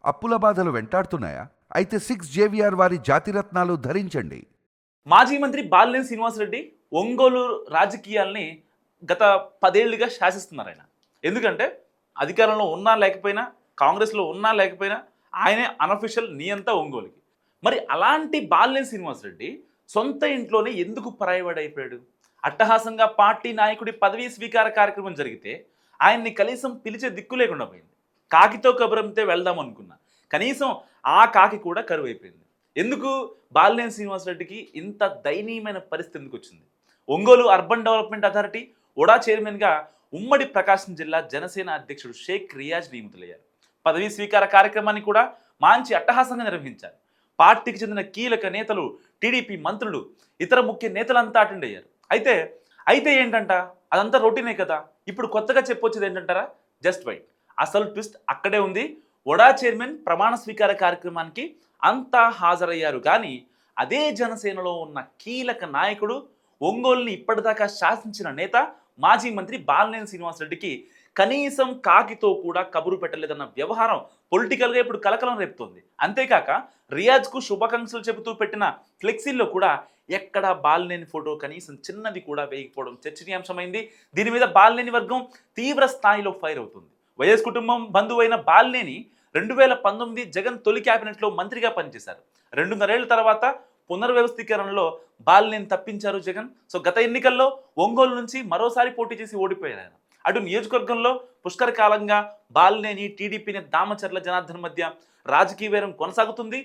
అప్పుల బాధలు వెంటాడుతున్నాయా? అయితే 6 జేవిఆర్ వారి జాతిరత్నాలు ధరించండి. మాజీ మంత్రి బాలినేని శ్రీనివాసరెడ్డి ఒంగోలు రాజకీయాల్ని గత 10 ఏళ్లుగా శాసిస్తున్నారు ఆయన. ఎందుకంటే అధికారంలో ఉన్నా లేకపోయినా, కాంగ్రెస్‌లో ఉన్నా లేకపోయినా ఆయనే అనఫిషియల్ నియంత ఒంగోలుకి. మరి అలాంటి బాలినేని శ్రీనివాసరెడ్డి సొంత ఇంట్లోనే ఎందుకు పరాయివాడైపోయాడు? అట్టహాసంగా పార్టీ నాయకుడి పదవీ స్వీకార కార్యక్రమం జరిగితే ఆయన్ని కనీసం పిలిచే దిక్కు లేకుండా పోయింది. కాకితో కబురంతే వెళ్దాం అనుకున్నా. కనీసం ఆ కాకి కూడా కరువైపోయింది. ఎందుకు బాలినేని శ్రీనివాసరెడ్డికి ఇంత దయనీయమైన పరిస్థితి ఎందుకు వచ్చింది? ఒంగోలు అర్బన్ డెవలప్మెంట్ అథారిటీ ఉడా చైర్మన్గా ఉమ్మడి ప్రకాశం జిల్లా జనసేన అధ్యక్షుడు షేక్ రియాజ్ నియమితులయ్యారు. పదవీ స్వీకార కార్యక్రమాన్ని కూడా మంచి అట్టహాసంగా నిర్వహించారు. పార్టీకి చెందిన కీలక నేతలు, టీడీపీ మంత్రులు, ఇతర ముఖ్య నేతలంతా అటెండ్ అయ్యారు. అయితే ఏంటంట, అదంతా రొటీనే కదా. ఇప్పుడు కొత్తగా చెప్పొచ్చేది ఏంటంటారా? Just wait. అసలు ట్విస్ట్ అక్కడే ఉంది. వడా చైర్మన్ ప్రమాణ స్వీకార కార్యక్రమానికి అంతా హాజరయ్యారు. కానీ అదే జనసేనలో ఉన్న కీలక నాయకుడు, ఒంగోలుని ఇప్పటిదాకా శాసించిన నేత, మాజీ మంత్రి బాలినేని శ్రీనివాసరెడ్డికి కనీసం కాకితో కూడా కబురు పెట్టలేదన్న వ్యవహారం పొలిటికల్గా ఇప్పుడు కలకలం రేపుతోంది. అంతేకాక రియాజ్కు శుభాకాంక్షలు చెబుతూ పెట్టిన ఫ్లెక్సీల్లో కూడా ఎక్కడా బాలినేని ఫోటో కనీసం చిన్నది కూడా వేయకపోవడం చర్చనీయాంశమైంది. దీని మీద బాలినేని వర్గం తీవ్ర స్థాయిలో ఫైర్ అవుతుంది. వైఎస్ కుటుంబం బంధువైన బాలినేని 2019 జగన్ తొలి క్యాబినెట్లో మంత్రిగా పనిచేశారు. 2.5 ఏళ్ల తర్వాత పునర్వ్యవస్థీకరణలో బాలినేని తప్పించారు జగన్. సో గత ఎన్నికల్లో ఒంగోలు నుంచి మరోసారి పోటీ చేసి ఓడిపోయారు ఆయన. అటు నియోజకవర్గంలో పుష్కర కాలంగా బాలినేని, టీడీపీని దామచర్ల జనార్దన్ మధ్య రాజకీయ వైరం కొనసాగుతుంది.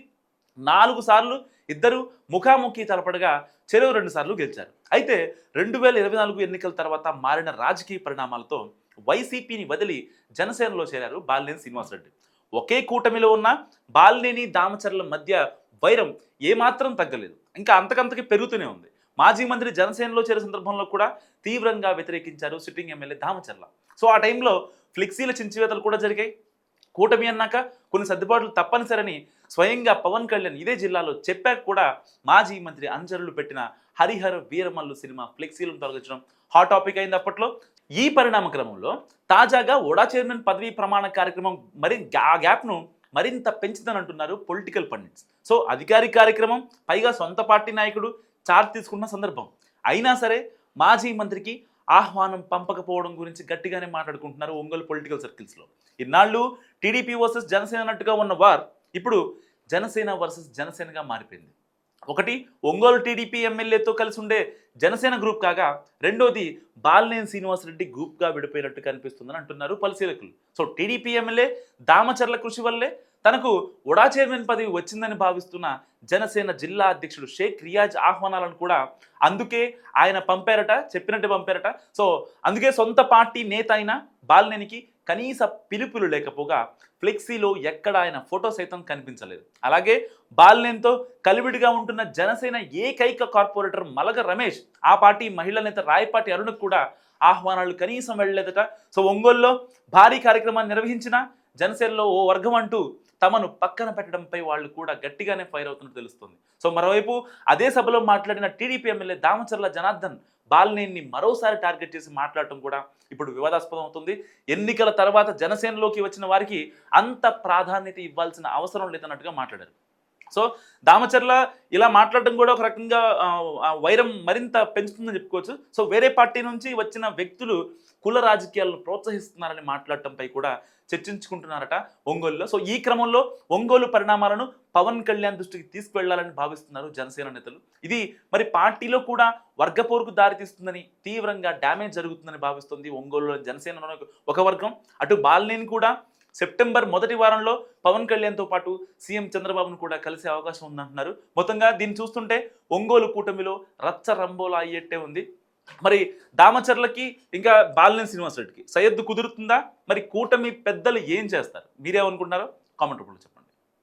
4 సార్లు ఇద్దరు ముఖాముఖి తలపడగా చెరువు 2 సార్లు గెలిచారు. అయితే 2024 ఎన్నికల తర్వాత మారిన రాజకీయ పరిణామాలతో వైసీపీని వదిలి జనసేనలో చేరారు బాలినేని శ్రీనివాసరెడ్డి. ఒకే కూటమిలో ఉన్న బాలినేని, దామచర్ల మధ్య వైరం ఏమాత్రం తగ్గలేదు. ఇంకా అంతకంతకి పెరుగుతూనే ఉంది. మాజీ మంత్రి జనసేనలో చేరే సందర్భంలో కూడా తీవ్రంగా వ్యతిరేకించారు సిట్టింగ్ ఎమ్మెల్యే దామచర్ల. సో ఆ టైంలో ఫ్లెక్సీల చించివేతలు కూడా జరిగాయి. కూటమి అన్నాక కొన్ని సర్దుబాట్లు తప్పనిసరని స్వయంగా పవన్ కళ్యాణ్ ఇదే జిల్లాలో చెప్పాక కూడా మాజీ మంత్రి అనుచరులు పెట్టిన హరిహర వీరమల్లు సినిమా ఫ్లెక్సీలను తొలగించడం హాట్ టాపిక్ అయింది అప్పట్లో. ఈ పరిణామ క్రమంలో తాజాగా వడా చైర్మన్ పదవీ ప్రమాణ కార్యక్రమం ఆ గ్యాప్ను మరింత పెంచుదని అంటున్నారు పొలిటికల్ పండిట్స్. సో అధికారిక కార్యక్రమం, పైగా సొంత పార్టీ నాయకుడు చార్జ్ తీసుకున్న సందర్భం అయినా సరే మాజీ మంత్రికి ఆహ్వానం పంపకపోవడం గురించి గట్టిగానే మాట్లాడుకుంటున్నారు ఒంగోలు పొలిటికల్ సర్కిల్స్లో. ఇన్నాళ్ళు టీడీపీ వర్సెస్ జనసేన అన్నట్టుగా ఉన్న వార్ ఇప్పుడు జనసేన వర్సెస్ జనసేనగా మారిపోయింది. ఒకటి ఒంగోలు టీడీపీ ఎమ్మెల్యేతో కలిసి ఉండే జనసేన గ్రూప్ కాగా, రెండోది బాలినేని శ్రీనివాసరెడ్డి గ్రూప్గా విడిపోయినట్టు కనిపిస్తుందని అంటున్నారు పరిశీలకులు. సో టీడీపీ ఎమ్మెల్యే దామచర్ల కృషి వల్లే తనకు వడా చైర్మన్ పదవి వచ్చిందని భావిస్తున్న జనసేన జిల్లా అధ్యక్షుడు షేక్ రియాజ్ ఆహ్వానాలను కూడా అందుకే ఆయన పంపారట, చెప్పినట్టు పంపారట. సో అందుకే సొంత పార్టీ నేత అయిన బాలినేనికి కనీస పిలుపులు లేకపోగా ఫ్లెక్సీలో ఎక్కడ ఆయన ఫోటో సైతం కనిపించలేదు. అలాగే బాలినేనితో కలివిడిగా ఉంటున్న జనసేన ఏకైక కార్పొరేటర్ మలగ రమేష్, ఆ పార్టీ మహిళా నేత రాయపాటి అరుణకు కూడా ఆహ్వానాలు కనీసం వెళ్ళలేదట. సో ఒంగోలులో భారీ కార్యక్రమాన్ని నిర్వహించిన జనసేనలో ఓ వర్గం అంటూ తమను పక్కన పెట్టడంపై వాళ్ళు కూడా గట్టిగానే ఫైర్ అవుతున్నట్టు తెలుస్తుంది. సో మరోవైపు అదే సభలో మాట్లాడిన టీడీపీ ఎమ్మెల్యే దామచర్ల జనార్దన్ బాలినేని మరోసారి టార్గెట్ చేసి మాట్లాడటం కూడా ఇప్పుడు వివాదాస్పదం అవుతుంది. ఎన్నికల తర్వాత జనసేనలోకి వచ్చిన వారికి అంత ప్రాధాన్యత ఇవ్వాల్సిన అవసరం లేదన్నట్టుగా మాట్లాడారు. సో దామచర్ల ఇలా మాట్లాడడం కూడా ఒక రకంగా వైరం మరింత పెంచుతుందని చెప్పుకోవచ్చు. సో వేరే పార్టీ నుంచి వచ్చిన వ్యక్తులు కుల రాజకీయాలను ప్రోత్సహిస్తున్నారని మాట్లాడటంపై కూడా చర్చించుకుంటున్నారట ఒంగోలులో. సో ఈ క్రమంలో ఒంగోలు పరిణామాలను పవన్ కళ్యాణ్ దృష్టికి తీసుకువెళ్లాలని భావిస్తున్నారు జనసేన నేతలు. ఇది మరి పార్టీలో కూడా వర్గపోరుకు దారితీస్తుందని, తీవ్రంగా డ్యామేజ్ జరుగుతుందని భావిస్తుంది ఒంగోలులో జనసేన ఒక వర్గం. అటు బాలినేని కూడా సెప్టెంబర్ మొదటి వారంలో పవన్ కళ్యాణ్తో పాటు సీఎం చంద్రబాబును కూడా కలిసే అవకాశం ఉందంటున్నారు. మొత్తంగా దీన్ని చూస్తుంటే ఒంగోలు కూటమిలో రచ్చ రంబోలా అయ్యేట్టే ఉంది. మరి దామచర్లకి ఇంకా బాలినేని శ్రీనివాసరెడ్డికి సయ్యద్దు కుదురుతుందా? మరి కూటమి పెద్దలు ఏం చేస్తారు? మీరేమనుకుంటున్నారో కామెంట్ రూపంలో చెప్పండి.